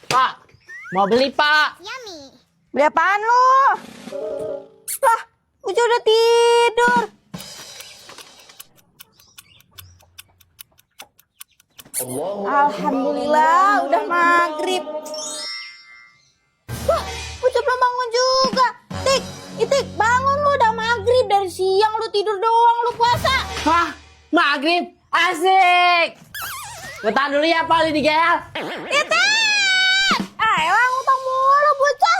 Pak, mau beli Pak. Yummy. Beli apaan lu? Lah, Ucu udah tidur. Alhamdulillah, udah maghrib. Wah, Ucu belum bangun juga. Tik, Itik, bangun lu, udah maghrib. Dari siang lu tidur doang, lu puasa. Hah? Maghrib? Asik. Gue tahan dulu ya Pak, di GL. Itik! Ah, elang utang mulu, bocah.